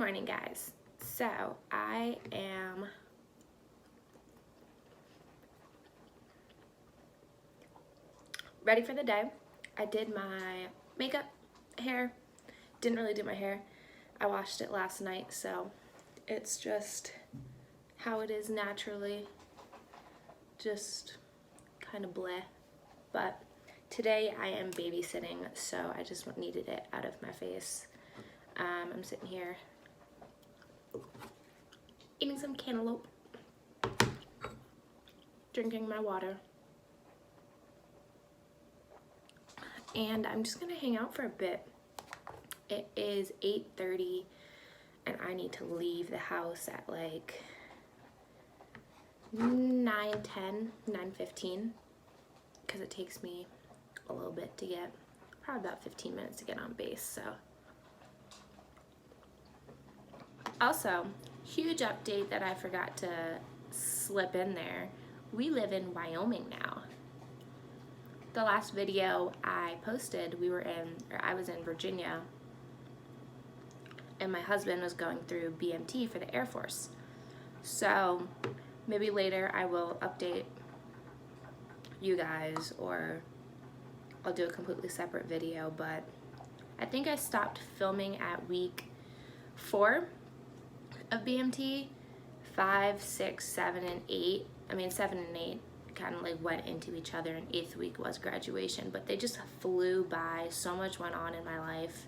morning, guys. So I am ready for the day. I did my makeup, hair. Didn't really do my hair. I washed it last night, so it's just how it is naturally, just kind of bleh. But today I am babysitting, so I just needed it out of my face. I'm sitting here eating some cantaloupe, drinking my water, and I'm just gonna hang out for a bit. It is 8:30 and I need to leave the house at like 9:10, 9:15, because it takes me a little bit to get, probably about 15 minutes to get on base. So also, huge update that I forgot to slip in there. We live in Wyoming now. The last video I posted, I was in Virginia, and my husband was going through BMT for the Airforce. So maybe later I will update you guys, or I'll do a completely separate video, but I think I stopped filming at week 4 of BMT. 5, 6, 7, and 8. I mean, 7 and 8 kind of like went into each other, and 8th week was graduation, but they just flew by. So much went on in my life.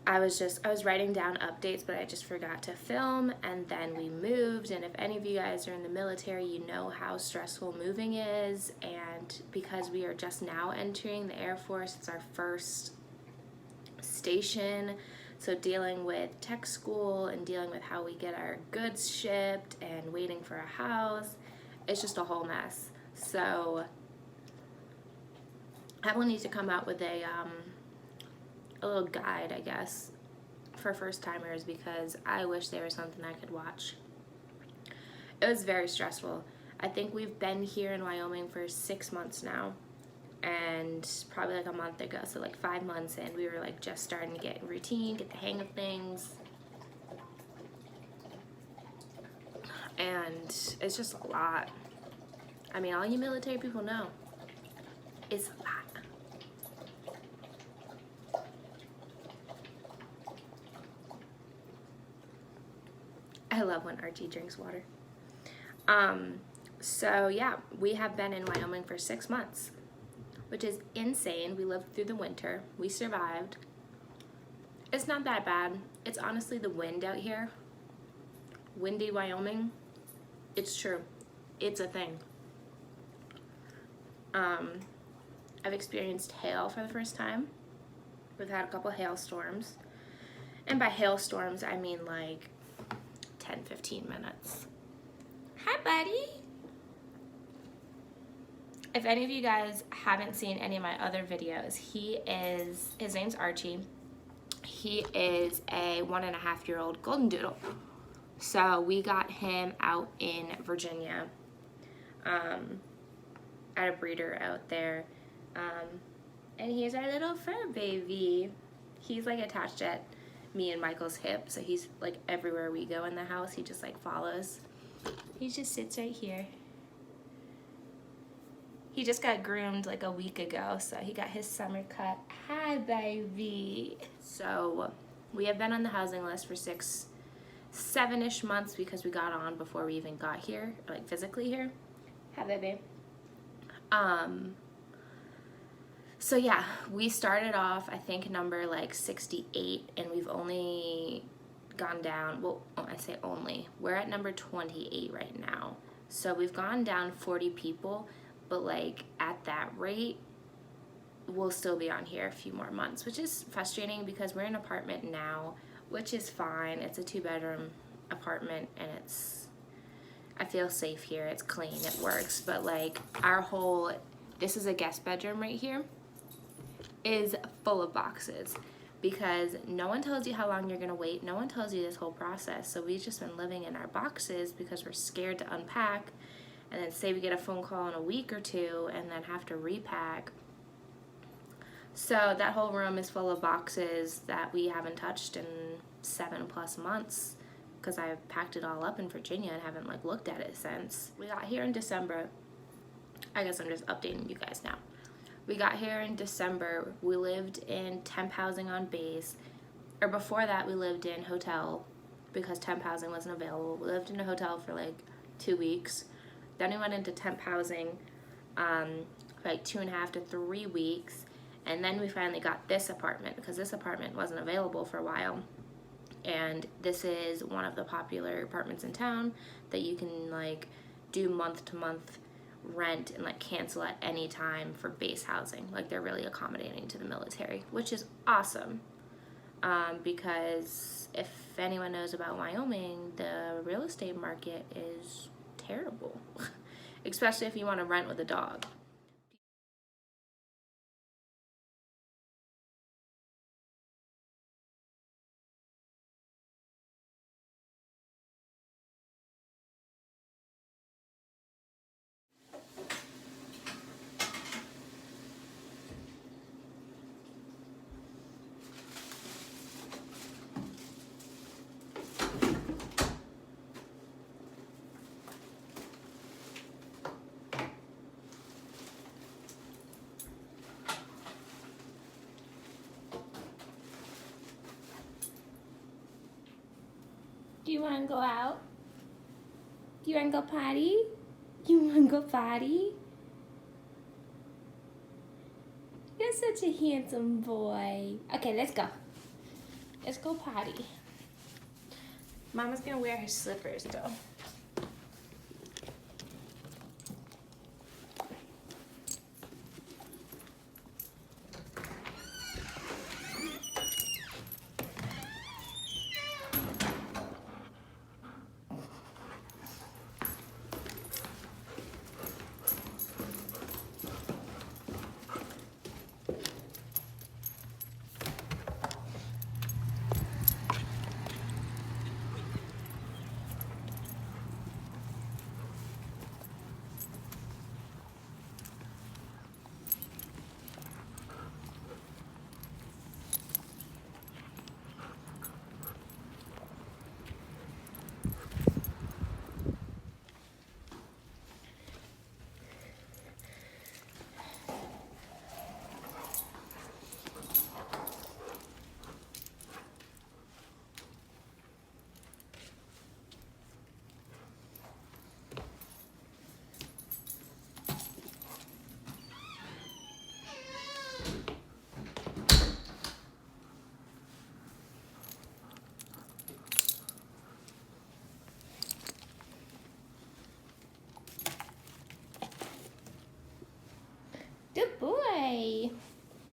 I was writing down updates, but I just forgot to film, and then we moved. And if any of you guys are in the military, you know how stressful moving is. And because we are just now entering the Air Force, it's our first station. So dealing with tech school and dealing with how we get our goods shipped and waiting for a house, it's just a whole mess. So I will need to come out with a little guide, I guess, for first timers, because I wish there was something I could watch. It was very stressful. I think we've been here in Wyoming for 6 months now, and probably like a month ago, so like 5 months in, we were like just starting to get in routine, get the hang of things. And it's just a lot. I mean, all you military people know, it's a lot. I love when Archie drinks water. So yeah, we have been in Wyoming for 6 months, which is insane. We lived through the winter. We survived. It's not that bad. It's honestly the wind out here. Windy Wyoming. It's true. It's a thing. I've experienced hail for the first time. We've had a couple hailstorms. And by hailstorms, I mean like 10-15 minutes. Hi, buddy. If any of you guys haven't seen any of my other videos, his name's Archie. He is a 1.5-year-old golden doodle. So we got him out in Virginia, at a breeder out there. And he's our little fur baby. He's like attached at me and Michael's hip, so he's like everywhere we go in the house, he just like follows. He just sits right here. He just got groomed like a week ago, so he got his summer cut. Hi, baby. So we have been on the housing list for 7-ish months, because we got on before we even got here, like physically here. Hi, baby. So yeah, we started off, I think, number like 68, and we've only gone down, well, I say only, we're at number 28 right now. So we've gone down 40 people, but like at that rate, we'll still be on here a few more months, which is frustrating because we're in an apartment now, which is fine. It's a 2-bedroom apartment, and I feel safe here. It's clean, it works, but like this is a guest bedroom right here, is full of boxes, because no one tells you how long you're gonna wait. No one tells you this whole process. So we've just been living in our boxes because we're scared to unpack, and then say we get a phone call in a week or 2 and then have to repack. So that whole room is full of boxes that we haven't touched in 7+ months because I've packed it all up in Virginia and haven't like looked at it since. We got here in December. I guess I'm just updating you guys now. We got here in December. We lived in temp housing on base, or before that we lived in hotel because temp housing wasn't available. We lived in a hotel for like 2 weeks. Then we went into temp housing for like 2.5 to 3 weeks. And then we finally got this apartment because this apartment wasn't available for a while. And this is one of the popular apartments in town that you can like do month to month rent and like cancel at any time for base housing. Like they're really accommodating to the military, which is awesome. Because if anyone knows about Wyoming, the real estate market is terrible, especially if you want to rent with a dog. Do you want to go out? Do you want to go potty? You want to go potty? You're such a handsome boy. Okay, let's go. Let's go potty. Mama's gonna wear her slippers though.